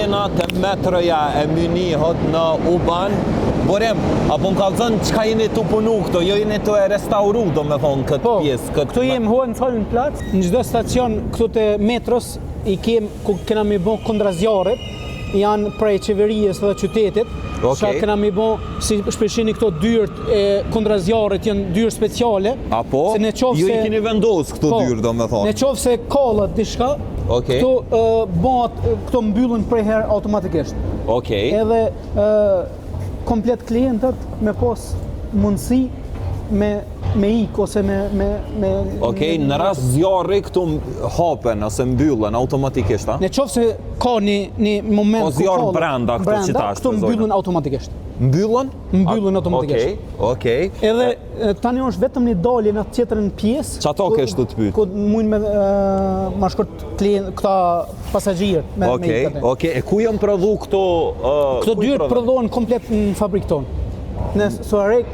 jena të metroja e mynihët në Uban, Borem, apo më kalëzën qka jeni të punu këto, jo jeni të e restauru, do me thonë, këtë pjesë. Këtu jem Hohenzollern Platz, në çdo stacion këtu të metros, i kem, ku kena me bo kondrazjarët, janë prej qeverijës dhe qytetit, që kena me bo, si shpeshini këto dyrt e kondrazjarët janë dyrë speciale. Apo, ju i keni vendosë këto dyrë, do me thonë. Në qofë se kalët dishka, këto mbyllën prej herë automatikisht. Edhe komplet klientët me pos mundësi me ik ose me në rast zjarri këtu hapen ose mbyllen automatikisht, a? Në qofë se ka një moment ku zjarë brenda këto qitash, këtu mbyllen automatikisht. Mbyllen? Mbyllen automatikisht. Edhe tani është vetëm një dalje në tjetërën pjesë. Qa to keshtu të pytë? Ku mujnë me ma shkurt këta pasagjerët. E ku jam prodhu këto? Këto dyrë prodhohen komplet në fabrikë tonë. Në Suarek,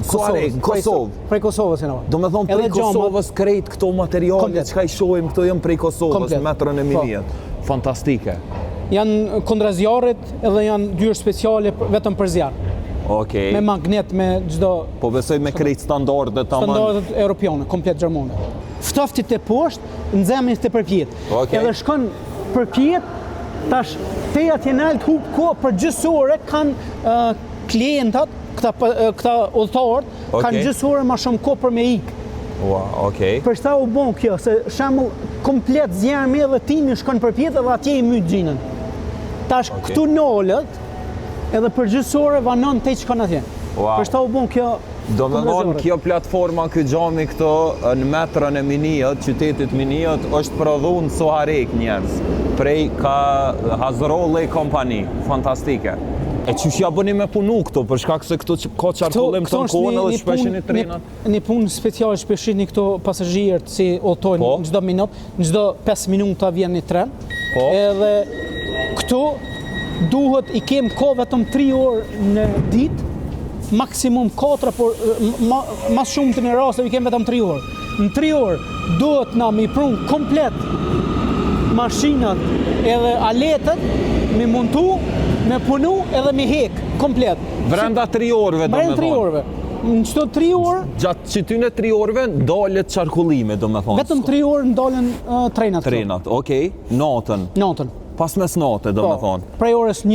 Kosovë. Prej Kosovës jena. Do me thonë prej Kosovës krejt këto materiale, qka i shohim këto jam prej Kosovës, metrën e milijet. Fantastike. Janë kondrazjarët edhe janë dyrë speciale vetëm për zjarë. Me magnet, me gjdo... Po besoj me krejt standardet tamam? Standardet europiane, komplet gjermane. Ftoftit e poshtë, në zemin të përpjet. Edhe shkon përpjet, tash teja t'jenalt hub ko për gjysore kanë klientat, këta udhëtarët, kanë gjysore ma shumë ko për me ikë. Për shta u bon kjo, se shemull komplet zjarëmi edhe timi shkon përpjet edhe atje i mytë gjinën. Tash këtu nolët, edhe për gjysore vanon të i që kanë atje. Për shta u bon kjo... Do me thonë kjo platforma, kjo gjami këto në metrën e Minijët, qytetit Minijët, është prodhu në Suarek njerës, prej ka Hazrollej kompani, fantastike. E qëshja bëni me punu këto, për shkak se këto ka qarkullim të në kohën edhe shpeshin i trenat? Një punë special shpeshin i këto pasagjerët si otojnë në gjdo minut, në gjdo 5 minuta vjen një tren, edhe këto duhet i kem ko vetëm 3 orë në ditë, maksimum 4, por mas shumë të një rastëve i kem vetëm 3 orë. Në 3 orë duhet na mi prunë komplet mashinat edhe aletët, mi montu, me punu edhe mi hek, komplet. Brenda 3 orëve, do me thonë? Brenda 3 orëve. Në qëto 3 orë... Gjatë qytyne 3 orëve, ndalet qarkullime, do me thonë? Vetëm 3 orë ndalen trenat. Trenat, natën. Natën. Pas mes natë, do me thonë? Prej orës 1,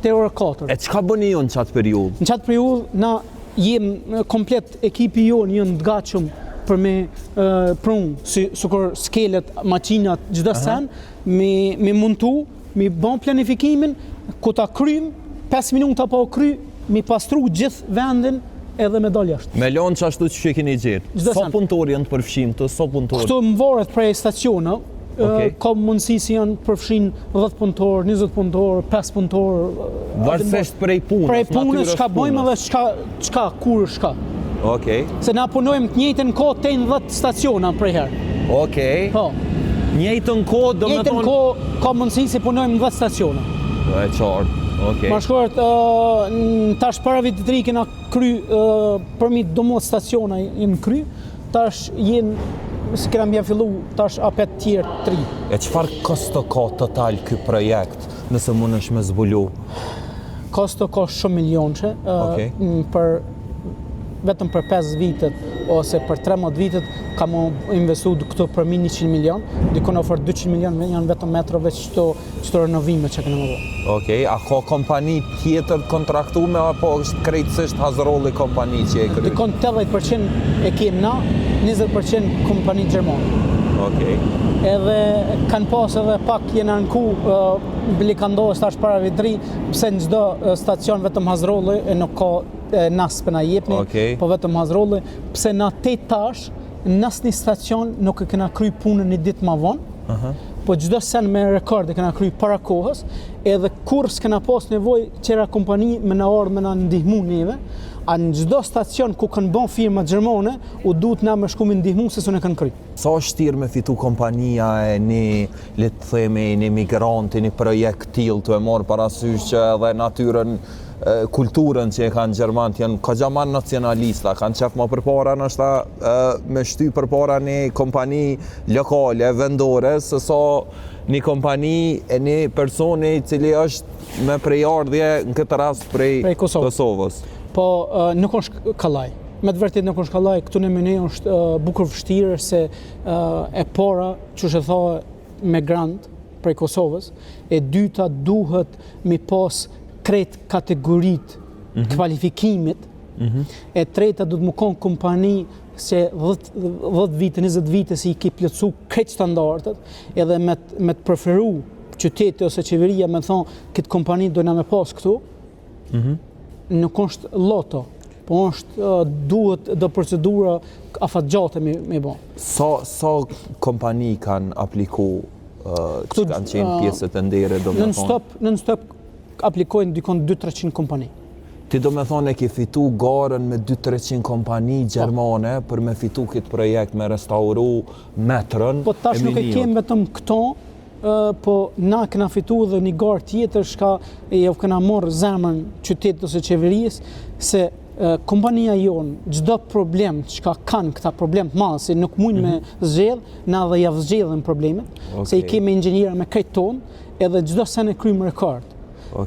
te orë 4. E qka bëni ju në qatë periud? Në qatë periud, na jem komplet ekipi jonë jënë të gatshëm për me prunë, sukur skelet, makinat, gjithë sen, me montu, me bon planifikimin, ku ta krym, 5 minuta po kry, mi pastru gjithë vendin edhe me dal jashtë. Me lonë që ashtu që keni gjithë? So punëtori janë të përfshim të, so punëtori? Këto më varet prej staciona, ka mundësi si janë përfshin 10 punëtor, 20 punëtor, 5 punëtor. Varësisht prej punës, prej punës, shka bëjmë edhe qka, kur shka. Se na punojmë të njëjtën kohë të 10 staciona prej herë. Njëjtën kohë, do me thonë... Njëjtën kohë ka mundësi si punojmë 10 staciona. E qartë. Ma shkort, tash para vitit të ri kena kry, përmi domot staciona jenë kry, tash jenë, se kena mja fillu, tash apet tjerë të ri. E qëfar kosto ka total ky projekt, nëse mund është me zbulu? Kosto ka shumë milionçe, vetëm për 5 vitet ose për 13 vitet ka mu investu këto për 100 milion, dikon ofër 200 milion janë vetëm metrove qëto renovime që kënë më bo. A ka kompani tjetër kontraktume, apo është krejtësisht Hazrolli kompani që e kry? Dikon 80% e kem na, 20% kompani Gjermane. Edhe kanë pas edhe pak jena në ku bili ka ndohës tash para vitri, pse në gjdo stacion vetëm Hazrolli e nuk ka nas për na jepni, po vetëm Hazrolli, pse na 8 tash, nas një stacion nuk e kena kry punën një ditë ma vonë, po gjdo sen me rekord e kena kry para kohës, edhe kur s'kena pas nevoj qera kompani me na ardhë me na ndihmu neve, a në gjdo stacion ku kanë bon firma Gjermane, u duhet na me shku me ndihmu se su ne kanë kry. Sa është tirë me fitu kompania e një, le të themi, një migranti, një projekt t'il të e morë parasysh që edhe natyrën, kulturën që e kanë Gjermant janë ka gjaman nacionalista, kanë qef ma përpara nështë me shty përpara një kompani lokale, vendore, se so një kompani e një personi cili është me prejardhje në këtë rast prej Kosovës. Po, nuk është kallaj. Me të vërtet nuk është kallaj, këtu në mene është bukur vështirë se e para, që shë tha migrant prej Kosovës, e dyta duhet mi pas krejt kategorit kvalifikimit, e treta duhet më konë kompani se 10 vite, 20 vite si i ki plëcu krejt standardet, edhe me të preferu qyteti ose qeveria me thonë këtë kompani dojna me pas këtu, nuk është loto, po është duhet do procedura afatgjate me bo. Sa kompani kanë apliku që kanë qenë pjesët e ndere, do me thonë? Non-stop aplikojnë dykon 200-300 kompani. Ti do me thonë e ki fitu garën me 200-300 kompani gjermane për me fitu këtë projekt me restauru metrën. Po tash nuk e kemë vetëm këto, po na këna fitu dhe një garë tjetër shka e këna morë zemën qytetit ose qeverisë, se kompania jonë, gjdo problem që kanë këta problem të madhe, se nuk mujnë me zgjedh, na dhe javë zgjedhën problemet, se i kemi inxhiniera me krejt tonë, edhe gjdo sen e krymë rekord.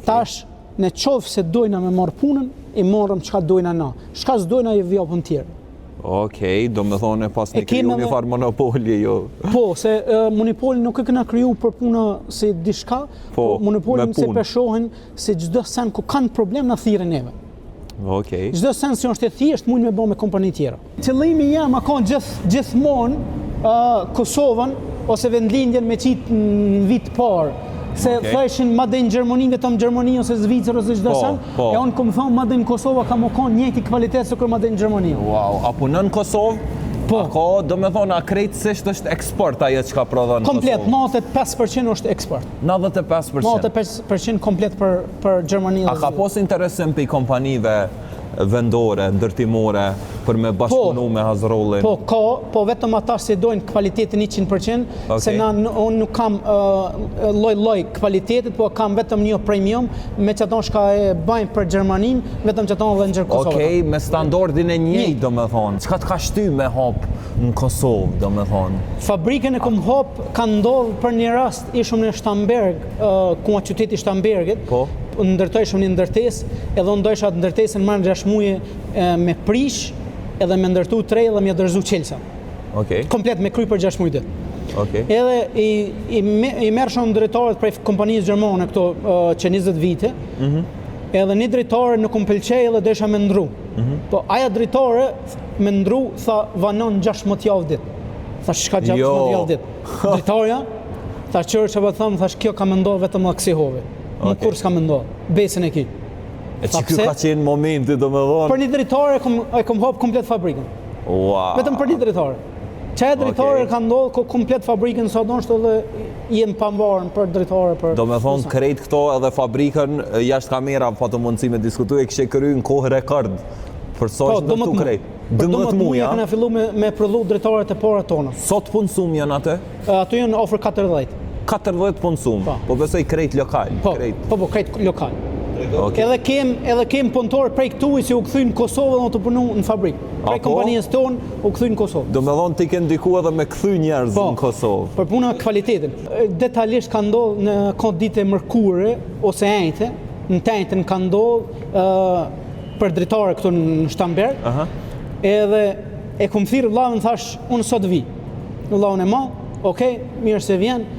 Tash, në qovë se dojna me marë punën, i marëm qka dojna na. Shka s'dojna i vjapën tjerë. Okej, do me thonë pas në kriju një farë monopoli, jo. Po, se monopoli nuk e këna kriju për puna se dishka, po monopolin se peshohen se gjdo sen ku kanë problem në thire neve. Okej. Gjdo sen si është e thjesht mujnë me bo me kompani tjera. Qëllimi jam a kanë gjithmonë Kosovën ose vendlindjen me qitë në vitë parë. Se thëshin madhe në Gjermani, vetëm Gjermani ose Zvicër ose çdo sen, e unë këmë thonë madhe në Kosova ka më konë njëti kvalitet se kërë madhe në Gjermani. Wow, a punën në Kosovë? Po. Ako, do me thonë, a krejtësisht është eksport ajo që ka prodhon në Kosovë? Komplet, 95% është eksport. 95%? 95% komplet për Gjermani. A ka pos interesim për i kompanive vendore, ndërtimore, për me bashkëpunu me Hazrollin? Po vetëm ata se dojnë kvalitetin 100%, se unë nuk kam loj kvalitetit, po kam vetëm një premium, me që ato shka e bajnë për Gjermanin, vetëm që ato dhe në Kosovë. Okej, me standardin e njëjtë, do me thonë. Qka të ka shty me hapë në Kosovë, do me thonë? Fabrikën e kom hapë, ka ndodhë për një rast, ishëm në Shtamberg, ku a qyteti Shtambergit, ndërtojshëm një ndërtesë, edhe ndojshë atë ndërtesën marrë 6 muaj me prish, edhe me ndërtu 3 dhe me dërzu qelsa. Komplet me kry për 6 muaj ditë. Edhe i merë shumë drejtarët prej kompanisë gjermane këto që 20 vite, edhe një drejtare nuk më pëlqej edhe desha me ndru. Po aja drejtare me ndru, tha vanon 16 javë ditë. Tha shka 16 javë ditë. Drejtarja, tha qërë që për thëmë, tha kjo ka me ndohë vetëm dhe kësihovi. Më kur s'ka me ndohë, besën e ki. E që kjo ka qenë momenti, do me dhonë? Për një drejtare e kom hapë komplet fabrikën. Vetëm për një drejtare. Qaj drejtare ka ndohë komplet fabrikën, sa do nështë edhe jenë pambarën për drejtare. Do me thonë krejt këto edhe fabrikën, jashtë kamera, pa të mundësi me diskutu, e kështë kry në kohë rekord. Për so është ndërtu krejt. 12 muja. Këna fillu me prodhu drejtarët e para tona. Sot punësum janë atë? Ato janë ofër 40. 40 punësum, po besoj krejt lokal. Po, krejt lokal. Edhe kem punëtorë prej këtu si u këthy në Kosovë dhe të punu në fabrikë. Prej kompanijës tonë u këthy në Kosovë. Do me dhonë ti ke ndiku edhe me këthy njerëz në Kosovë. Për puna kvalitetin. Detalisht ka ndodhë në këtë dite mërkure ose ejte, në tejtën ka ndodhë për dritare këtu në Shtamberg, edhe e kom thirë vlavën, thash, unë sot vi. Vlavën e ma, okej, mirë se vjen.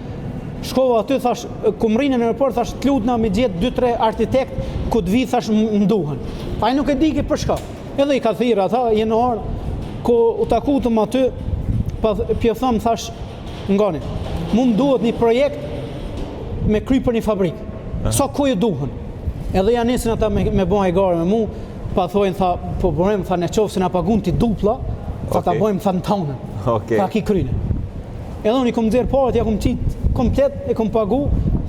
Shkova aty, thash, kum rinë në aeroport, thash, t'lutna me gjetë 2-3 arkitekt, ku t'vi, thash, mduhen. A i nuk e dike për shka. Edhe i ka thirë ata, jenë orë, ku u takutëm aty, pa pjo thëmë, thash, ngani, mund duhet një projekt me kry për një fabrikë. Sa ku ju duhen? Edhe janë nisin ata me bojnë e gare me mu, pa thojnë, tha, po bërëm, tha, në qovë se nga pagun t'i dupla, tha ta bojmë, tha, në tonën, tha ki kryne. Edhe unë i kom dzerë parët, ja kom qitë komplet, e kom pagu,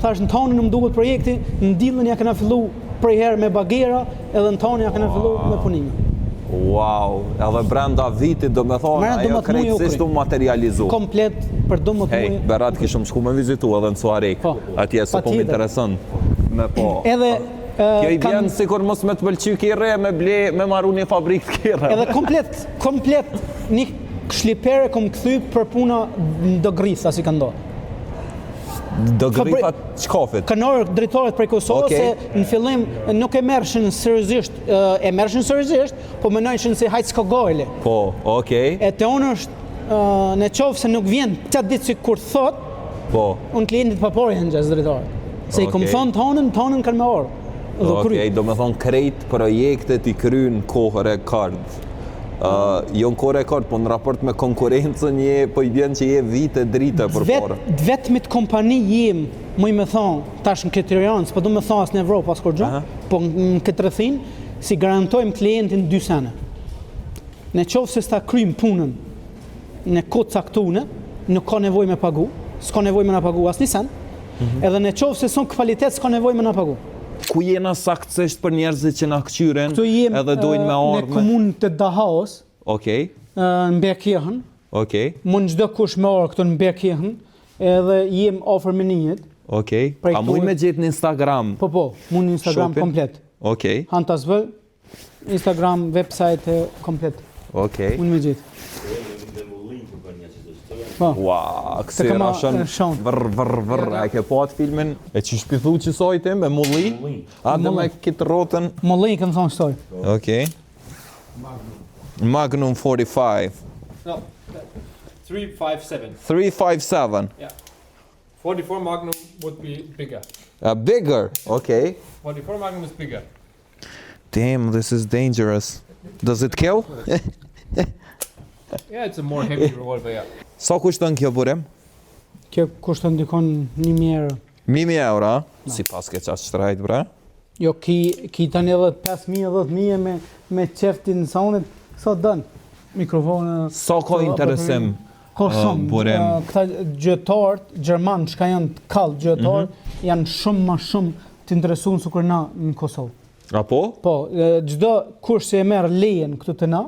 thash në tonën në mduhet projekti, në dillën ja këna fillu prej herë me bagera, edhe në tonën ja këna fillu me punime. Wow, edhe brenda vitit do me thonë, ajo krejtësisht u materializu. Komplet për 12 muaj. Hej, berat kishëm shku me vizitu edhe në Suarek, atje se po më interesant me po. Kjo i vjenë si kur mos me të pëlqy kire, me maru një fabrikë kire. Edhe komplet një shlipere kom këthy për puna do grisa si ka ndohë. Do gripat çkafit. Kanor drejtorët prej Kosovës se në fillim nuk e merrshin seriozisht, po mendojnë se hajt s'ka gojle. Po, okay. E te unë është në qoftë se nuk vjen çat ditë si kur thot, po. Unë klientit paporë janë gjas drejtorët. Se i kom thonë tonën kanë me orë. Okej, do me thonë krejt projektet i kryen kohë rekord. Jo në kohë rekord, po në raport me konkurencën po i vjen që je vite drite për porë. Vetëmit kompani jem, mu i me thonë, tash në këtë rajon, s'po du me thonë as në Evropë as kur gjë, po në këtë rrethin, si garantojmë klientin 2 sene. Në qoftë se sta kryjmë punën në kohë caktune, nuk ka nevojë me pagu, s'ka nevojë me na pagu as një sen, edhe në qoftë se son kvalitet s'ka nevojë me na pagu. Ku jena saktësisht për njerëzit që na këqyren edhe dojnë me orë? Në komunë të Dahaos, në Bekjehën, mund çdo kush me orë këtu në Bekjehën, edhe jem ofër me njët. A muj me gjetë në Instagram? Po, mund në Instagram komplet. Hantasvëll, Instagram, website komplet. Mund me gjetë. Ua, kësira shën vërr, e ke po atë filmin e që shpithu që sojtë me mulli? A dhe me kitë rotën? Mulli këmë thonë shtoj. Magnum 45. No, 357. 357? Yeah. 44 Magnum would be bigger. Bigger, 44 Magnum is bigger. Damn, this is dangerous. Does it kill? Yeah, it's a more heavy revolver, yeah. Sa kushton kjo burim? Kjo kushton dikon 1.000 euro. 1.000 euro? Si pas ke qatë shtrajt, bre? Jo, ki tani edhe 5.000, 10.000 me qeftin në soundit, sa dënë? Mikrofonë... Sa ka interesim burim? Këta gjëtarët, Gjermanë, që ka janë të kallë gjëtarët, janë shumë ma shumë të interesuar se kur na në Kosovë. Apo? Po, çdo kush se e merr lejen këtu te na,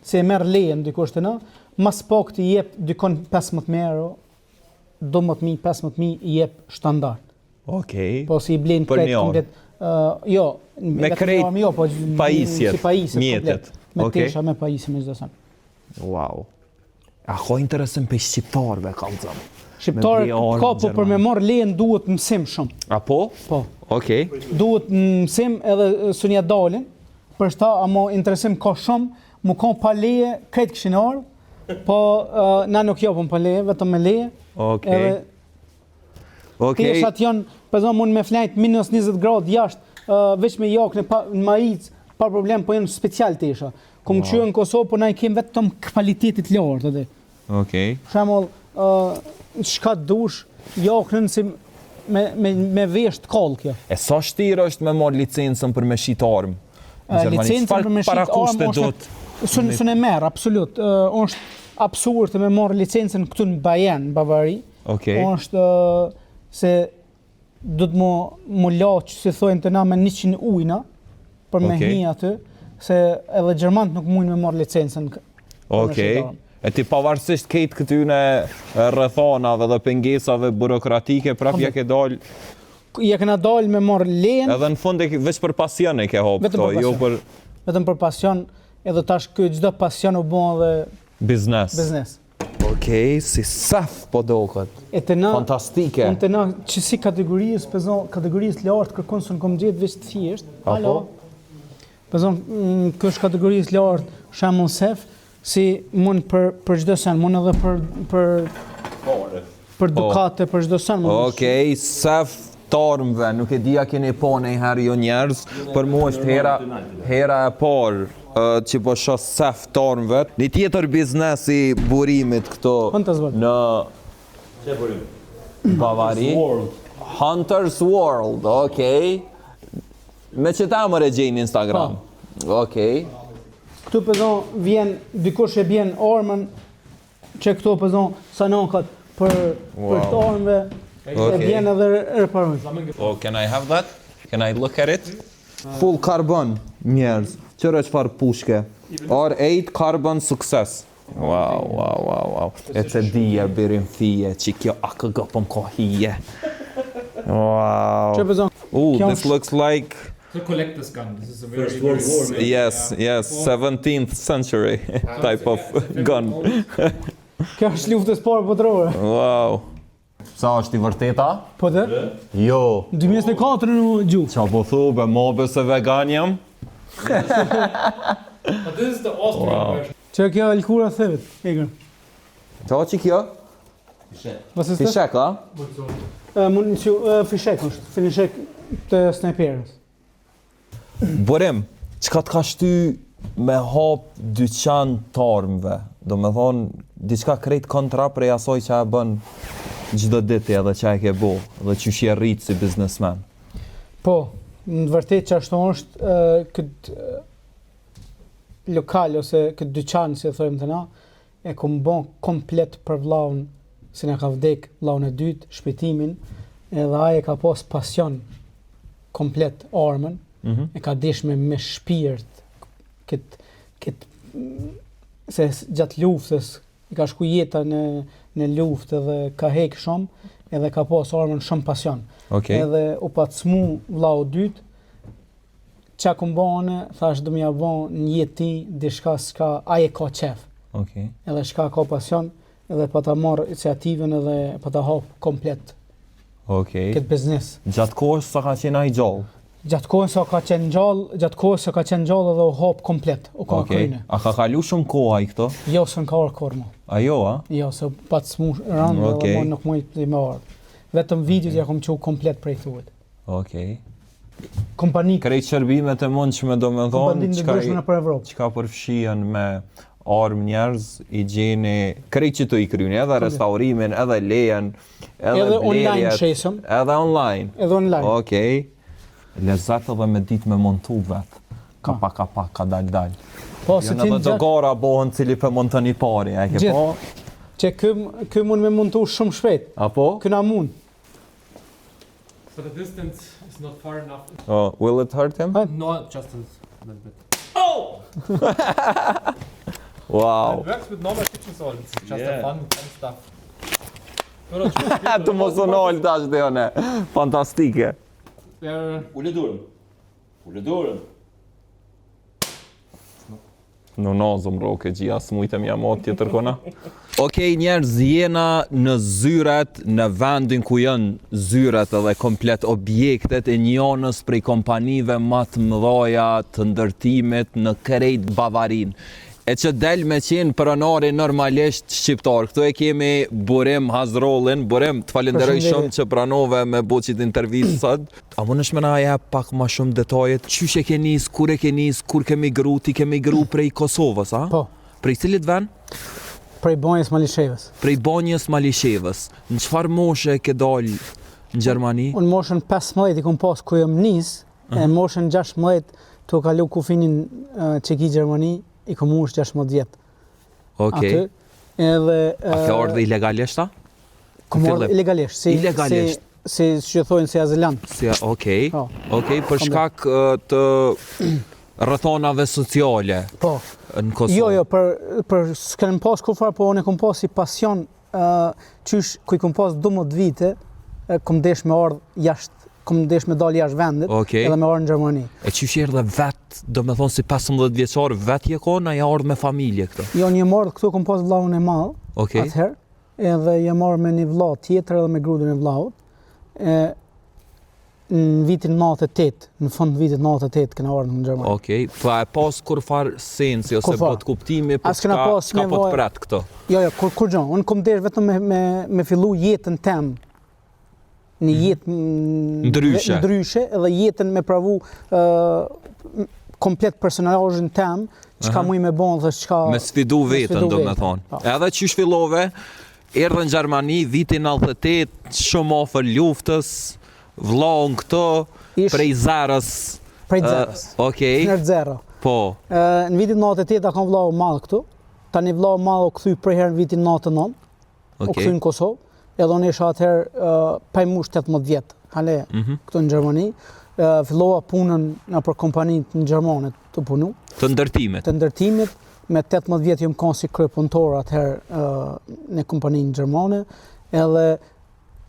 se e merr lejen dikush te na, mas pak të jep dikon 15.000 euro, 12.000, 15.000 i jep standard. Po si i blen krejt komplet. Jo, me krejt pajisjet, mjetet. Me tesha me pajisje me çdo sen. Wow. A ka interesim për shqiptarëve kam thënë. Shqiptarët ka, po për me marr lejen duhet mësim shumë. Apo? Po. Duhet mësim edhe sunja dalin, për shta amo interesim ka shumë, mu ka pa leje, krejt këshin ardhë, po na nuk jopëm pa leje, vetëm me leje. Teshat janë, përdo mund me flajt minus 20 gradë jashtë, veç me jakë në majic, pa problem, po janë special tesha. Kom qyë në Kosovë, po na i kem vetëm kvalitetit lartë edhe. Shemull, shka dush, jakënën si me vesh të kallë kjo. E sa shtirë është me marrë licencën për me shit armë? Licencën për me shit armë është në merë, absolut. është absurd me marrë licencën këtu në Bajen, Bavari. është se du të mu laqë, si thojnë të na me 100 ujna, për me hi aty, se edhe Gjermanët nuk mujnë me marrë licencën. E ti pavarësisht kejtë këtyne rrethonave dhe pengesave burokratike, prapja ke dalë... Ja kena dalë me marrë lejen... Edhe në fund veç për pasion e ke hopë këto, jo për... Vetëm për pasion, edhe tash çdo pasion u bën edhe... Biznes. Si saf po do këtë. Fantastike. E të na, që si kategorisë lartë kërkon së në kom gjithë veç të thjesht. Alo. Pëzon, kësh kategorisë lartë, shemull sef, si mund për çdo sen, mund edhe për dukate, për çdo sen. Sef tarmëve, nuk e dia keni po nejherë jo njerëz, për mu është hera e parë që po shoh sef tarmëve. Një tjetër biznes i burimit këto në Bavari. Hunter's World, Me që ta më regjejnë Instagram. Këtu pëzon vjen, dikush e bjen armën, që këtu pëzon sanokat për të armëve, e bjen edhe reparojnë. Can I have that? Can I look at it? Full carbon, njerëz. Qërë që farë pushke? R8 carbon success. Wow. E të dhije birin fije, që kjo akë gëpëm kohije. Wow. Që pëzon? This looks like... It's a collector's gun. This is a very Yes, 17th century type of gun. Kjo është luftës parë botërore. Wow. Sa është i vërteta? Po dhe? Jo. 2004 në gjuhë. Qa po thu, be mobe se vegan jam? But this is the Austrian version. Që kjo e lkura thevit, Egër. Qa që kjo? Was ist das? Fishek, a? Fishek është, fishek të sniperës. Burim, qka t'ka shty me hap dyqan të armëve? Do me thonë, diçka krejt kontra prej asoj që e bën gjdo diti edhe që e ke bo, dhe që shi e rritë si biznesmen. Po, në të vërtet që ashtu është këtë lokal ose këtë dyqan, si e thojmë të na, e kom bon komplet për vllaun, si ne ka vdek vllaun e dytë, shpëtimin, edhe aje ka pas pasion komplet armën, e ka desh me shpirt se gjatë luftës i ka shku jeta në luftë edhe ka hek shumë, edhe ka pas armën shumë pasion. Okay. Edhe u pacmu vllau dytë, qa kom bane, thash do m'ja bon një jeti dishka s'ka aje ka qef. Okay. Edhe shka ka pasion, edhe pa ta marrë iniciativën edhe pa ta hap komplet Okay. këtë biznes. Gjatë kohës sa ka qenë ai gjallë? Gjatë kohës sa ka qenë gjallë edhe u hap komplet, u ka kryne. A ka kalu shumë kohë ai këto? Jo, s'në ka orë korë mo. A jo, a? Jo, se pacmu randë Okay. edhe mo nuk mujt të me orë. Vetëm videot ja kom qu komplet prej thuet. Okay. Kompani Krejt shërbimet e mundshme do me thonë, ndryshme në për Evropë. qka përfshien me armë njerëz, higjieni, krejt që të i kryni, edhe restaurimin, edhe lejen, Edhe online blerjet, shesëm. Edhe online. Edhe online. Okej. Lezat edhe me dit me montu vet. Ka pak, ka dal. Po, Jo se në ti dhe në do gjatë, gara bohën cili për montën i pari, e ke Gjithë. po? që kë mund me montu shumë shpejt. Apo? Këna mund. So the distance is not far enough. Oh, will it hurt him? No, just a little bit. Oh! Wow. It works with normal kitchen salt. It's just Yeah. a fun stuff. Të mos u nol tash dhe one. Fantastike. They're Ule dorën. Në nazëm roke gjia, s'mujtem jam atë tjetër kona. Okej, njerëz, jena në zyrat, në vendin ku janë zyrat edhe komplet objektet e njënës prej kompanive më të mëdhaja të ndërtimit në krejt Bavarin. E që del me qenë pronari normalisht shqiptar. Këtu e kemi Burim Hazrollin. Burim, të falenderoj shumë që pranove me bo qit intervjistë sot. A më nëshme na jep pak ma shumë detajet? Qysh e ke nis, kur e ke nis, kur ke migru, ti ke migru prej Kosovës, a? Po, Prej cilit vend? prej Banjës Malishevës. Prej Banjës Malishevës. Në qëfar moshe ke dal në Gjermani? Unë moshën 15 i kom pas ku jëm nis, e moshën 16 të kalu kufinin Çeki Gjermani, i kom ush 16 vjetë. Okej. Aty, edhe... A ke ardhe ilegalisht, a? Kom fillim? ardhë ilegalisht. Ilegalisht. Si që thojnë si azilant. Si, okej. Po. Okej, për shkak të rrethonave sociale Po. në Kosovë. Jo, për s'kem pas kur fare, po unë e kom pas si pasion, qysh ku i kom pas 12 vite, kom desh me ardhë jashtë, kom desh me dal jashtë vendit, Okej. edhe me ardhë në Gjermani. E qysh erdhe vet, do me thonë si 15 vjeçar, vet je kona, ja ardhë me familje këto. Jo, një ardhë këtu kom pas vllahun e madh, Okej. atëherë, edhe jam marrë me një vllah tjetër edhe me grudën e vllahut. Në vitin 98, në fund vitit 98 kena ardhur në Gjermani. Okej, pa e pas kur far sensi ose Kur far. bot kuptimi për As kena pas s'ka po të nevojë. pret këto. Jo, kur gjë, unë kom desh vetëm me fillu jetën tem, një jetë ndryshe, edhe jetën me pravu komplet personazhin tem, çka muj me bon dhe çka Me sfidu vetën, do me thonë. Po. Edhe qysh fillove, erdhe në Gjermani, vitin 98, shumë afër luftës, vllahun këto, prej Zarës. Prej Zarës. Okej, Në zero. po. Në vitin 98 kam vllahu madh këtu. Tani vllahu madh u kthy për herë në vitin 99. U Okej. kthy në Kosovë. Edhe unë isha atëherë pa mush 18 vjet. Hale këtu në Gjermani. Fillova punën nëpër kompaninë në Gjermane të punu. Të ndërtimit. Të ndërtimit, me 18 vjet jam kon si kryepunëtor atëherë në kompaninë gjermane, edhe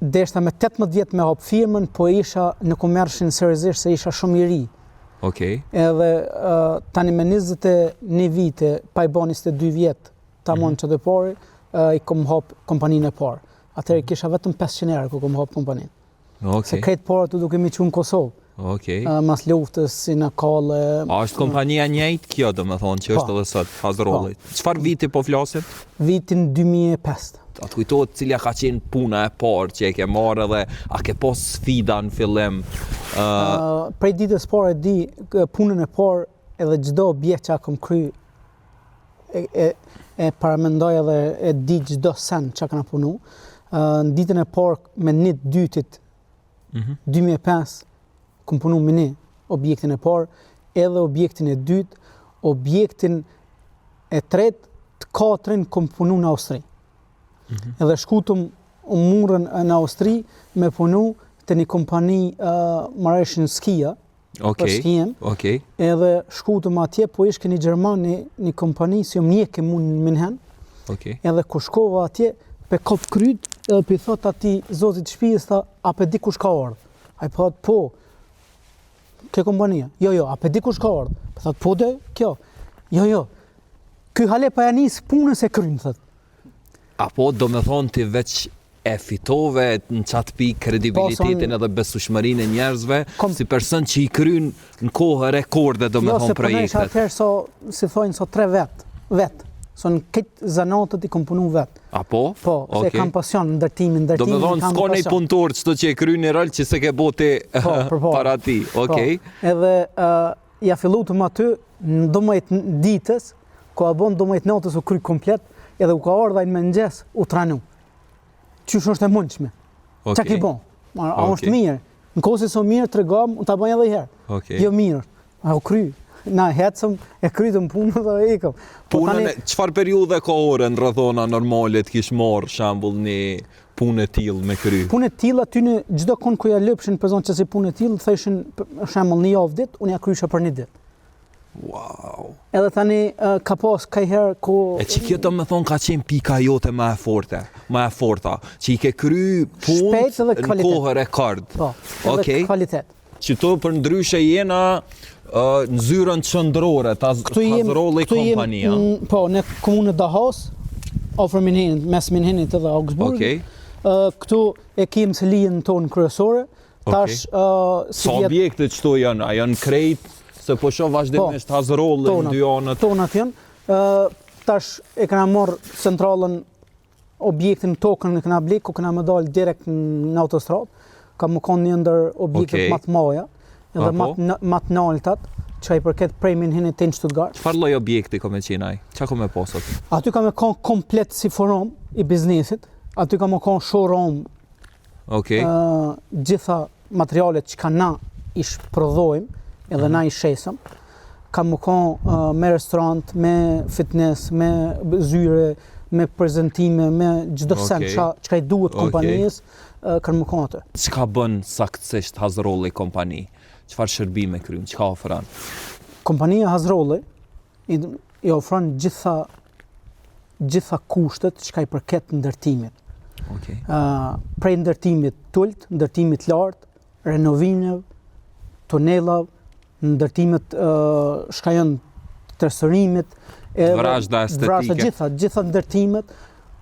deshta me 18 vjet me hap firmën, po isha në komercin seriozisht se isha shumë i ri. Okej. Edhe tani me 21 vite, pa i bën 22 vjet, tamam çdo pori, i kom hap kompaninë e parë. atëherë kisha vetëm 500 euro kur kom hap kompaninë. Se Okej. këtë porë të duke mi që në Kosovë, Okej. mas luftës, si në kalle. A është kompania njëjtë kjo, domethënë, që është edhe sot Hazrolli. Çfarë viti po flasim? Vitin 2005. A të kujtohet cilja ka qenë puna e parë që e ke marrë dhe a ke pas sfida në fillim? Prej ditës parë e di punën e parë edhe çdo objekt që kam kry e paramendoj edhe e di çdo sen që kanë punu. Në ditën e parë me një dytit 2005 kam punu me një objektin e parë, edhe objektin e dytë, objektin e tretë, të katrin kam punu në Austri. Edhe shkutëm u murën në Austri me punu të një kompani Mareshin Skia, për skijem, edhe shkutëm atje, po ishke një Gjerman, një kompani, si më njeke mund në Minhen, edhe kur shkova atje, pe kop kryt, edhe pe thot ati zotit shpijës, tha, a pe di kush ka ardhë? A i thot, po, ke kompania? Jo, a pe di kush ka ardhë? Pe thot, po dhe, kjo? Jo, ky hale pa janis punës e krynë, thot. Apo do me thonë ti veç e fitove në qatë pikë kredibilitetin edhe besueshmërinë e njerëzve si person që i kryn në kohë rekorde do me thonë projektet. Jo, se përnej atëherë si thojnë so 3 vetë. So në këtë zanatët i kom punu vetë. Apo? Po, se kam pasion, ndërtimin, do me thonë s'ka nej punëtor qëto që e kryn një rëllë që se ke bote para ti. Okej. Edhe ja fillutëm aty, në domajt ditës, ko a bon domajt natës u kry komplet, edhe u ka ardhajnë me mëngjes u tranu. Qysh është e mundshme? Qa ki bon? A është mirë? Në kohë se so mirë të regam, unë ta bëjnë edhe herë. Jo mirë, a u kry. Na hecëm, e krytëm punë dhe ikëm. Punën, qëfar periudhe ka ore në rrethona normale të kish marrë shembull një punë e tillë me kry? Punë e tillë aty në çdo kon ku ja lëpshin pezon që si punë e tillë, theshin shembull një javë ditë, unë ja krysha për një ditë. Wow. Edhe tani ka pas kajherë ku... E që kjo do me thonë ka qenë pika jote më e forta, që i ke kry punë në kohë rekord. Po, edhe kvalitet. Që to për ndryshe jena në zyrën qëndrore, ta Hazrolli kompania. Po, në komunë Dahos, ofër Minhenit, mes Minhenit edhe Augsburg. Këtu e kemë se lijen tonë kryesore. Sa objekte qëto janë? A janë krejt? Se po shoh vazhdimisht Hazrolli në dy anët. Tonat janë. Tash e kena marrë centralën, objektin tokën e kena blik, ku kena më dalë direkt në autostradë. Ka më konë një ndër objektet matë maja, edhe matë naltat, që i përket prej Minhenit të në Stuttgart. Çfarë lloj objekti ka me qenë ai? Qa ka me posat? Aty ka me konë komplet si forum i biznesit, aty ka me konë showroom, gjitha materialet që ka na ish prodhojmë, edhe na i shesëm, ka më konë me restorant, me fitness, me zyre, me prezentime, me gjdo sen që i duhet kompanisë, kanë më konë atë. Çka bën saktësisht Hazrolli kompani? Çfarë shërbime kryen? Çka ofron? Kompania Hazrolli i ofron gjitha kushtet që i përket ndërtimit. Prej ndërtimit tullt, ndërtimit lartë, renovimeve, tunelav, ndërtimet shka janë të restaurimit, vrazhda estetike, gjitha ndërtimet,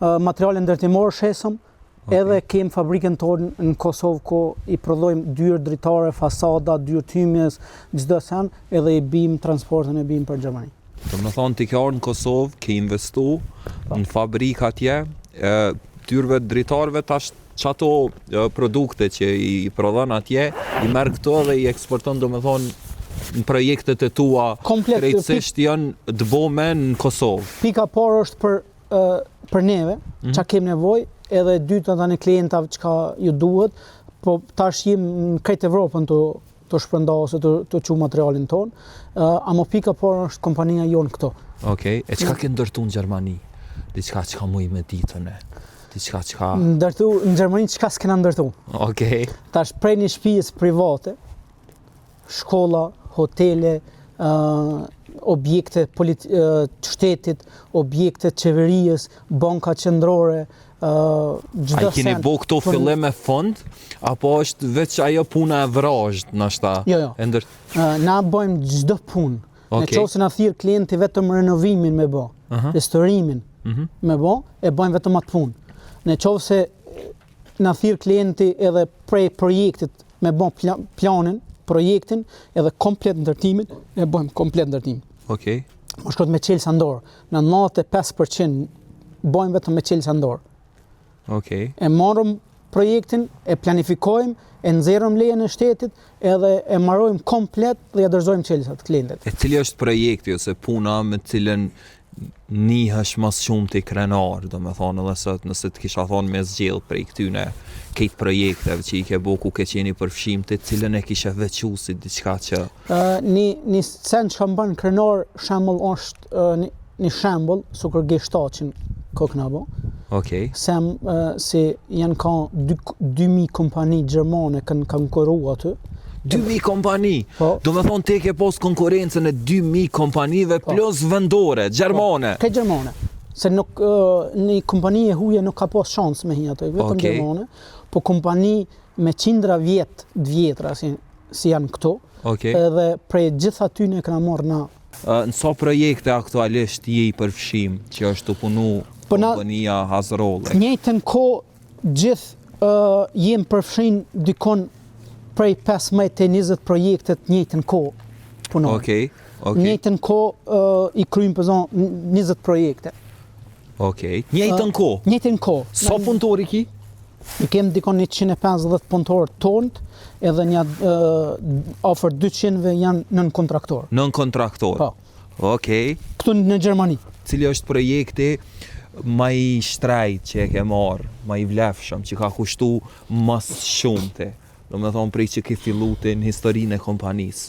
materiale ndërtimore shesëm, edhe kemë fabrikën tonë në Kosovë ku i prodhojmë dyrë dritare, fasada, dyrë tymjes, çdo sen, edhe i bim transportin e bim për Gjermani. Do me thonë ti ke ardhur në Kosovë, ke investu në fabrikë atje, dyrëve dritarëve tash çato produkte që i prodhon atje, i merr këto dhe i eksporton do me thonë në projektet e tua krejtësisht janë të bëme në Kosovë. Pika parë është për neve, që kemë nevojë, edhe dyta tani klientave që ka ju duhet, po tash jem në krejt Evropën të shpërndasë, të çu materialin tonë, ama pika parë është kompania jonë këto. E çka ke ndërtu në Gjermani? Diçka që ka muj me ditën e? Diçka që ka... Ndërtu, në Gjermani çka s'kena ndërtu. Tash prej një shtëpisë private, shkolla, hotele, objekte shtetit, objekte qeverisë, banka qendrore, A i keni bo këto fillim me fond, apo është veç ajo puna e vrazhd nashta? Jo. Na bëjmë çdo punë. Në qoftë se na thirr klienti vetëm renovimin me bë, restaurimin me bë, e bëjmë vetëm atë punë. Në qoftë se na thirr klienti edhe prej projektit me bën projektin edhe komplet ndërtimin e bëjmë komplet ndërtim. Okej. Më shkot me Çelsa Ndor, në 95% bëjmë vetëm me Çelsa Ndor. Okej. E marrëm projektin, e planifikojmë, e nxjerrëm lejen e shtetit, edhe e marrojmë komplet dhe ja dorëzojmë Çelsat klientit. E cili është projekti ose puna me cilën nihesh mas shumë të krenar, do me thonë edhe sot nëse të kisha thonë me zgjell prej këtyne këtë projekteve që i ke bo ku ke qeni përfshim të cilën e kishe veçu si diçka që... Një sen që kam bën krenar shembull është një shembull Sukur G700 Koknabo. Okej. Sem se janë ka 2000 kompani gjermane kanë konkurruar aty. 2000 kompani. Po. Do me thonë te ke pos konkurencën e 2000 kompanive plus vendore, gjermane. Ke gjermane. Se nuk një kompani e huaja nuk ka pas shans me hi ato, vetëm gjermane, po kompani me qindra vjet të vjetra si janë këto. Okej. Edhe prej gjithë aty ne kena marrë na. Në sa projekte aktualisht je i përfshim që është të punu kompania Hazrolle? Njëjtën kohë gjithë jem përfshin dikon prej 15-20 projekte të njëjtën kohë punoj. Okej. Njëjtën kohë i kryjmë pëzon 20 projekte. Okej. Njëjtën kohë? Njëjtën kohë. Sa punëtori ki? I kem dikon 150 punëtorë tonët, edhe një afër 200 janë nën kontraktor. Nën kontraktor? Po. Okej. Këtu në Gjermani. Cili është projekti ma i shtrejt që e ke marrë, ma i vlefshëm, që ka kushtu mas shumëte? Do me thonë prej që ke fillu të në historinë e kompanisë.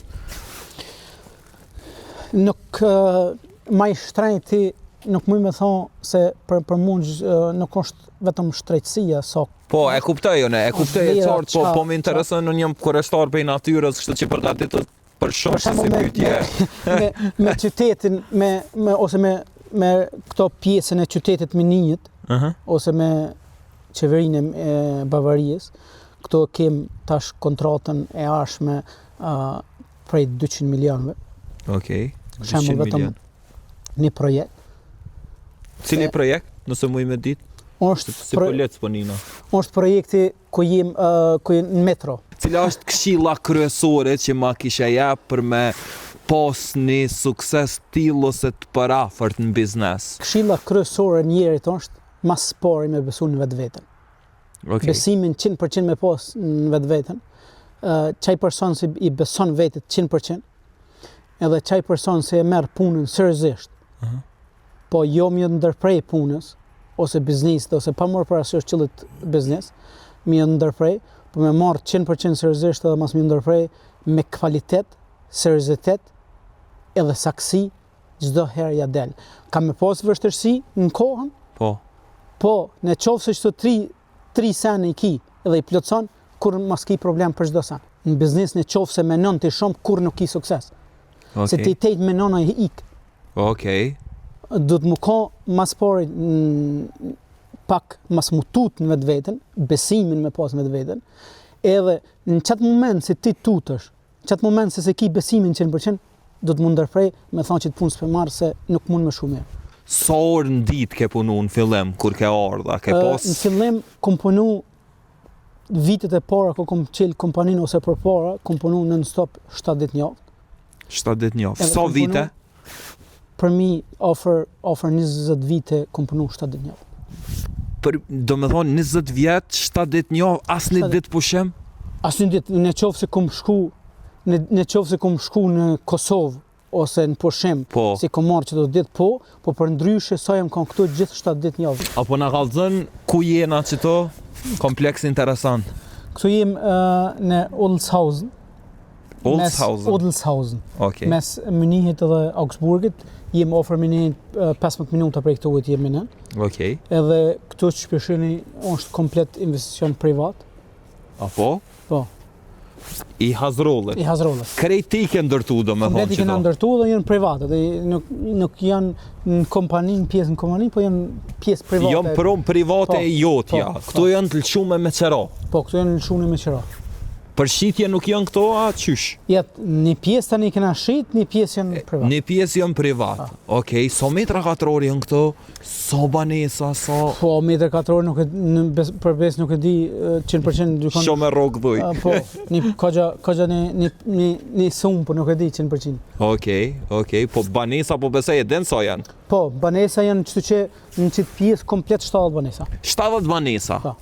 Nuk ma i shtrejti, nuk më me thonë se për mund nuk është vetëm shtrejtësia, sa... Po, e kuptoj e qartë, po më interesën në njëm kureshtar për natyrës, kështë që për datit të për shumë që si pytje. Me qytetin, ose me këto pjesën e qytetit Minijit, ose me qeverinë e Bavarijës, këto kem tash kontratën e arshme prej 200 milionëve. Okej, 200 milion. Një projekt. Cili projekt, nëse mu i me ditë? Si polet s'ponina? Është projekti ku jem në metro. Cila është këshilla kryesore që ma kisha jep për me pas një sukses t'il ose të parafërt në biznes? Këshilla kryesore njerit është mas pari me besu në vetë-vetën. Okay. Besimin 100% me pas në vetë-vetën. Qaj person si i beson vetit 100%, edhe qaj person si e merë punën seriozisht, po jo më ndërprej punës, ose biznesit, ose pa marrë parasysh qëllit biznes, më ndërprej, po me marrë 100% seriozisht edhe mas më ndërprej me kvalitet, seriozitet, edhe saksi, çdo herë ja del. Ka me pas vështirësi në kohën? Po, në qoftë se çdo 3 sene i ki edhe i plotson, kur mas ki problem për çdo sen. Në biznes në qoftë se menon ti shumë, kur nuk ki sukses. Okay. Se ti tejt menon ai ik. Okej. Do të më ka mas pari pak mas mu tut në vetë-vetën, besimin me pas në vetë-vetën, edhe në qatë moment se ti tutësh, qatë moment se ki besimin 100%, do të më ndërprej me thonë që të punë s'pe marrë se nuk mund me shumë mirë. Sa orë në ditë ke punu në fillim, kur ke ardha, ke pas? Në fillim, kom punu vitet e para, ku kom qelë kompaninë ose për para, kom punu non-stop 7 ditë një javë. 7 ditë një javë. Sa vite? Për mi, ofër 20 vite, kom punu 7 ditë një javë. Do me thonë 20 vjetë, 7 ditë një javë, asë një ditë pushim? Asë një ditë, në qofë se kom shku në Kosovë, ose në pushim, si kom marrë që do ditë po për ndryshe sa jam kanë këtu gjithë 7 ditë një javë. Apo na kallëzën ku jena qëto? Kompleks interesant. Këtu jem në Odelshausen. Odelshausen? Okay. Mes Munihit edhe Augsburgit, jem ofër Munihit 15 minuta prej këtu e jem në. Okay. Edhe këtu që shpeshini është komplet investicion privat. Apo? Po. I Hazrolle. Krejt i ke ndërtu, do me thonë që do? Krejt i ke ndërtu dhe janë private, dhe nuk janë në kompaninë, pjesë në kompaninë, po janë pjesë private. Janë private e jotja. Këtu janë të lëshume me qera. Po, këtu janë lëshume me qera. Për shitje nuk janë këto, a qysh? Jetë një pjesë tani kena shit, një pjesë janë privat. Një pjesë janë privat. Okej, so metra katror janë këto, so banesa, so... Po, metër katror nuk përbes nuk e di 100% dykon... Shumë e rogë dhuj. Po, kogja një sumë, po nuk e di 100%. Okej, po banesa po besej e den so janë? Po, banesa janë qëtu që në qitë pjesë komplet 70 banesa. 70 banesa? Po.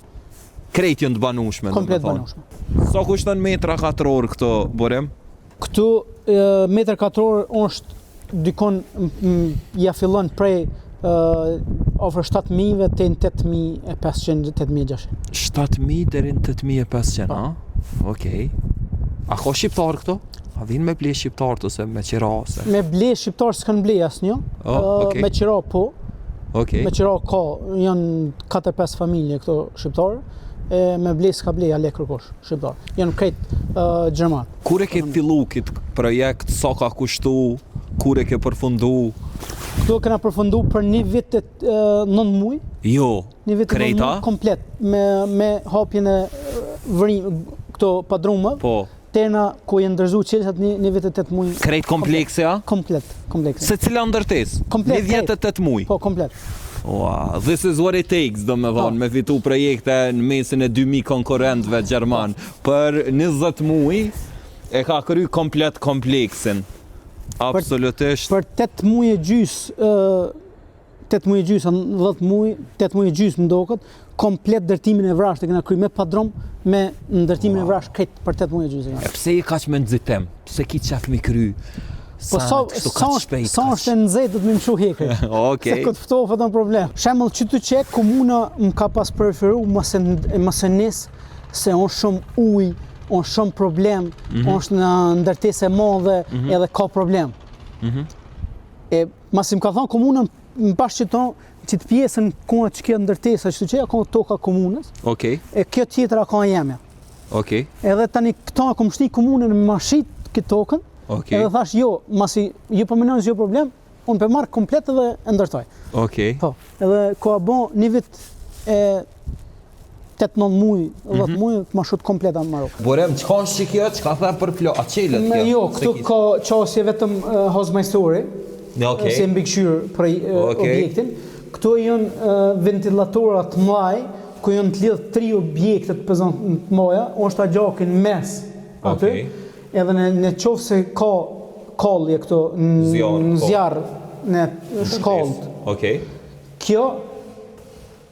Krejt janë të banushme, komplet banushme. So kushton metra katror këto, Borem? Këtu metër katror është dykon ja fillon prej ofër 7.000 te në 8.500, 8.600. 7.000 deri në 8.500, a? Okej. A ka shqiptar këto? A vinë me ble shqiptar ose me qira ose? Me ble shqiptar s'kan ble asnjë. Me qira po. Me qira ka, janë 4-5 familje këto shqiptarë. Me ble s'ka ble ale kërkosh shqiptar. Janë krejt gjerman. Kur e ke fillu këtë projekt, sa ka kushtu, kur e ke përfundu? Këtu kena përfundu për një vit e 9 muaj. Jo, një vit e 9 muaj komplet me hapjen e vërim këto padrumë. Po. Tena ku janë ndërzu qelësat një vit e 8 muaj. Krejt komplekse, a? Komplet. Se cila ndërtes? Komplet. Një vjet e 8 muaj? Po, komplet. Wow, this is what it takes, do me thonë, me fitu projekte në mesin e 2.000 konkurrentëve gjerman. Për 20 muaj e ka kry komplet kompleksin. Absolutisht. Për 8 muaj e gjys, 8 muaj e gjys, 10 muaj, 8 muaj e gjys më dokët, komplet ndërtimin e vrasht e kena kry me padrom, me ndërtimin e vrasht këtë për 8 muaj e gjys. E pse i kaq me nëzitem? Pse ki qef mi kry? Po sa është e nëzet dhëtë me më shu hekë. Se këtë ftohë në problem. Shemëll qëtu që komuna më ka pas preferu mëse nisë se on shumë uj, on shumë problem, është në ndërtese madhe edhe ka problem. E masi më ka thonë komuna më pas qëton që të pjesën kona që kjo ndërtesa qëtu që ka toka komunës, e kjo tjetëra ka jeme. Edhe tani këta kom shni komunën me mashit këtë tokën, edhe thash jo, masi ju përmenon zjo problem, unë për marrë komplet edhe ndërtoj. Po, edhe ko a bon një vit e 8-9 muaj, 10 muaj, ma shut komplet a marrë. Borem, qka është që kjo, qka the për plo, a qelet kjo? Jo, këtu ka qasje vetëm hozmajstori, si mbikëshyrë për objektin. Këtu janë ventilatorat mlaj, ku janë të lidhë 3 objektet pëzën të moja, është a gjakin mes aty. Edhe në qofë se ka kollje këto në zjarë në shkallët. Kjo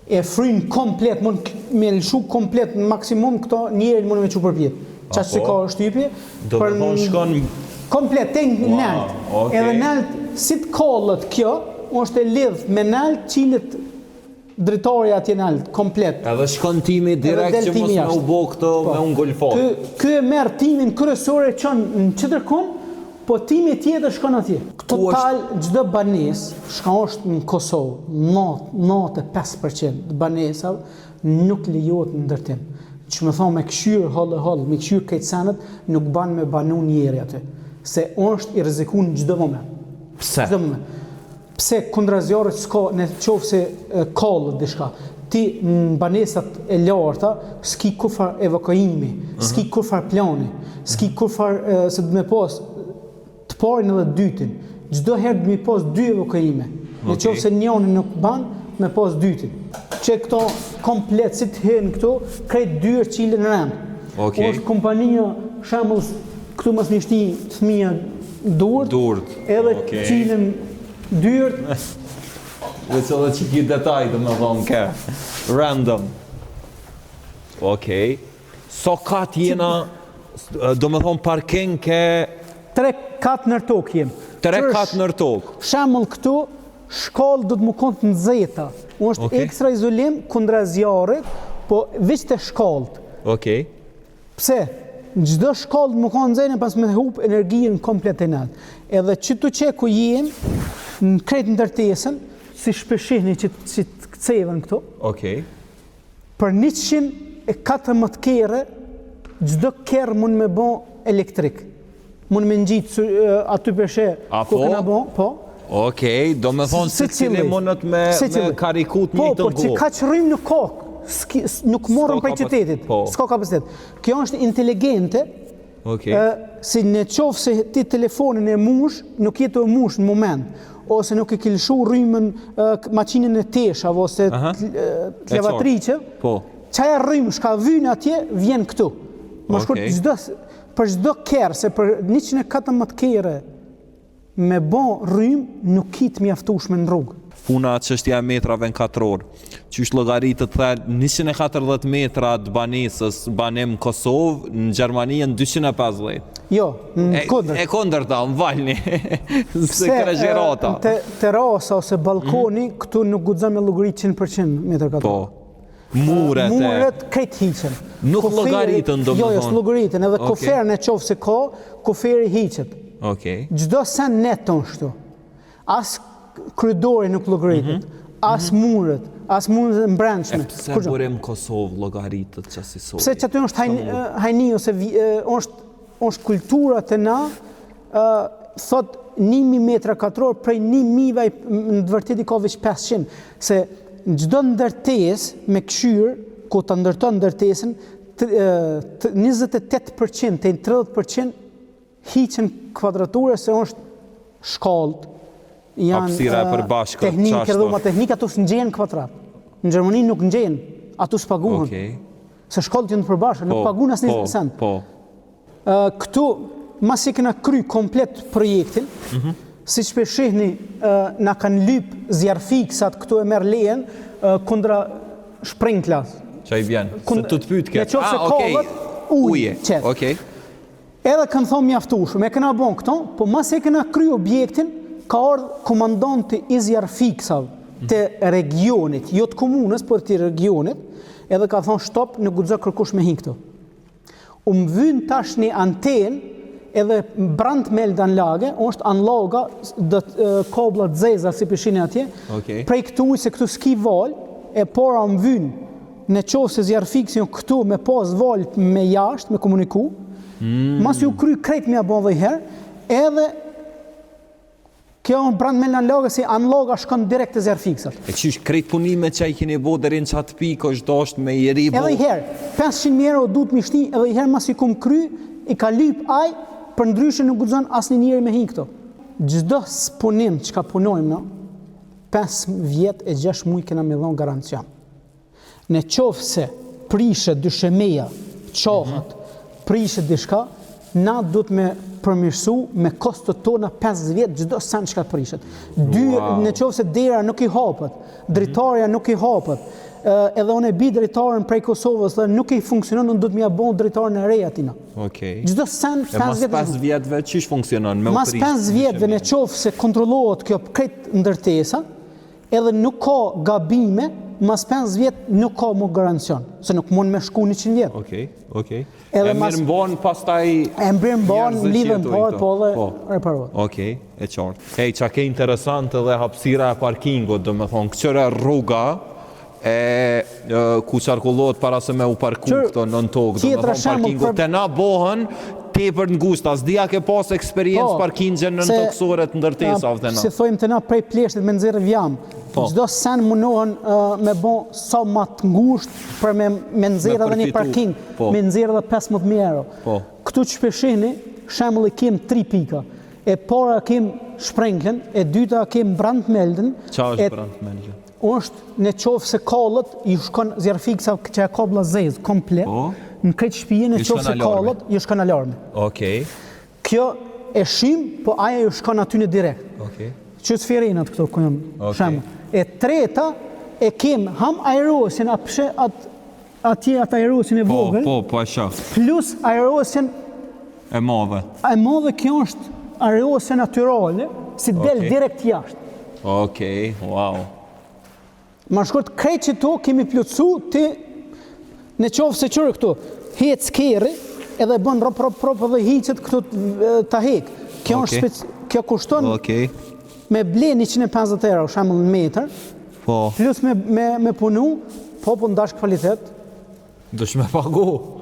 e frynë komplet, mund me lëshu komplet në maksimum këto njerë mund me që përpjet. Qaqë që ka shtypje. Do me thonë shkon... Komplet, te në nëllët. Edhe nëllët, si të kollët kjo, është e lidhë me nëllët qilet dritarja atje nëllët, komplet. Edhe shkon timi direkt që mos me u bo këto me unë golfot. Ky e merë timin kërësore qënë në qëtërkun, po timi tjetër shkon atje. Total, gjdo banes, shka është në Kosovë, 95% banesave nuk lejohet në ndërtim. Që me thonë me këshyrë hollë, me këshyrë këtë senet, nuk banë me banu njeri aty. Se është i rrezikun në gjdo moment. Pse? Gjdo moment. Pse kundra zjarët s'ka në qofë se kollët dishka, ti në banesat e larta s'ki kufar evakuimi, s'ki kufar plani, s'ki kufar se dhe me pas të parin edhe dytin. Gjdo herë dhe me pas 2 evakuime. Në qofë se njani nuk ban, me pas dytin. Që këto komplet, si të henë këto, krejt 2 qile në rend. është kompanija shembull këtu mas një shti fëmija Durët, edhe qilën dyrt. Dhe që dhe qiki detaj dhe me thonë ke, random. Okej. So kat jena, do me thonë parking ke... 3 kat nër tokë jem. 3 kat nër tokë. Shembull këtu, shkallë do të më kontë në zeta. Është ekstra izolim kundra zjarrit, po veç të shkallët. Okej. Pse? Çdo shkallë më kanë nxenë pas me hub energjinë komplet e nalt. Edhe çtu që ku jem në krejt ndërtesën, si shpeshihni që të kthevën këtu. Okej. Për 114 kerë, çdo kerë mund me bë elektrik. Mund me ngjit aty peshe ku kena bë, po. Okej, do me thonë se cili mundët me karikut një të Po, që ka që rrim në kokë, nuk morën prej qytetit, po. s'ka kapacitet. Kjo është inteligente, si në qoftë se ti telefonin e mush, nuk jetë e mush në moment, ose nuk e kilshu rrymën maqinën e teshave ose levatriqe, qaja rrymë shka vynë atje, vjen këtu. Më shkurt, për çdo kerë, se për 114 kere me bon rrymë, nuk kitë mjaftueshme në rrugë. Puna çështja e metrave në katror. Qysh llogaritët thënë 140 metra të banesës banem Kosovë, në Gjermani janë 250. Jo, në kundër. E kundërta, m'valni. Se krejërata. Terasa ose balkoni këtu nuk guxon me llogarit 100% metër katror. Po. Muret krejt hiqen. Nuk llogaritën domethënë. Jo, s'llogaritën, edhe koferën e qoftë se ka, koferi hiqet. Çdo sen net ton shtu. As kryddori nuk llogaritet, as muret e mbrëmshme. Pse burim Kosovë llogaritët çasi sot? Pse që aty është hajni ose është kultura të na, thot 1000 metra katror prej 1000 në të vërtetë ka veç 500, se çdo ndërtesë me këshyr, ku ta ndërton ndërtesën, 28% e 30% hiqen kvadrature se është shkallët. Janë teknikë, dhoma teknikë, ato s'ngjenë kvadrat. Në Gjermani nuk ngjenë, ato s'paguhen. Se shkollët janë të përbashkët, nuk paguhen as 20%. Këtu, mas i kena kry komplet projektin, si që shihni, na kanë lyp zjarfiksat këtu e merr lejen kundra shprinklas. Qa i vjen? Se të pyt ke? Në qofë se kovët, ujë, qetë. Edhe kanë thonë mjaftueshëm, e kena bon këto, po mas e kena kry objektin, ka ardhë komandanti i zjarfiksave të regionit, jo të komunës, por të regionit, edhe ka thonë shtop, nuk guxo kërkush me hin këtu. Më vyn tash një anten, edhe brand meldan lage, është anloga, kobla të zeza si pishini atje, prej këtu se këtu s'ki val, e pora më vyn, në qofë se zjarfiksin këtu me pas val me jashtë, me komuniku, mas ju kry krejt me abon dhe herë, edhe kjo në brand meldan lage si anloga shkon direkt të zjarfiksat. E qysh krejt punime që i keni bo dherin qatë pikë është dosht me i ribo? Edhe i herë, 500 euro du të mishti, edhe i herë mas i kum kry, i ka lyp aj, për ndryshe nuk guxon asnjë njeri me hin këto. Çdo punim që ka punojmë na, 5 vjet e 6 muaj kena me dhon garancion. Në qoftë se prishet dyshemeja, çohat, prishet diçka, na duhet me përmirësu me kostot tona 5 vjet çdo sen që ka prishet. Në qoftë se dera nuk i hapet, dritarja nuk i hapet, edhe unë e bi dritarën prej Kosovës dhe nuk i funksionon, unë duhet m'ia bon dritarën e reja atina. Çdo sen 5 vjet. Mas 5 vjetëve çish funksionon me mas 5 vjetëve në qoftë se kontrollohet kjo krejt ndërtesa, edhe nuk ka gabime, mas 5 vjet nuk ka më garancion, se nuk mund me shku 100 vjet. E mirë mbon pastaj e mirë mbon lidhen po dhe reparohet. E qartë. Hey, qa ke interesant edhe hapësira e parkingut, do me thonë, këqëre rruga ku qarkullohet para se me u parku këto nën tokë, do me thonë parkingut, të na bohën tepër ngushta, s'dia ke pas eksperiencë parkingje në toksore të ndërtesave të na. Si thojmë të na prej pleshtit me nxjerrë vjam, çdo sen mundohen me bon sa më të ngushtë për me nxjerrë edhe një parking, me nxjerrë edhe 15.000 euro. Këtu që shpeshini, shembull kem 3 pika. E para kem shprenglën, e dyta kem brandmelden. Qa është brandmelden? Është në qoftë se kallët ju shkon zjarfiksa që e kabla zezë komplet, në krejt shtëpia në qoftë se kallët ju shkon alarmi. Kjo e shim, po aja ju shkon aty në direkt. Që sferinat këto ku janë shembull. E treta e kem ham aerosin atje atë aerosin e vogël. Po e shoh. Plus aerosin e madhe. E madhe kjo është aerosin natyrale, si del direkt jashtë. Wow. Ma shkurt krejt që to kemi plotësu ti në qoftë se qërë këtu hec skeri edhe bën rop edhe hiqet këtu ta hek. Kjo kushton me ble 150 euro shembull në metër, plus me punu, po ndash kvalitet. Dush me pagu.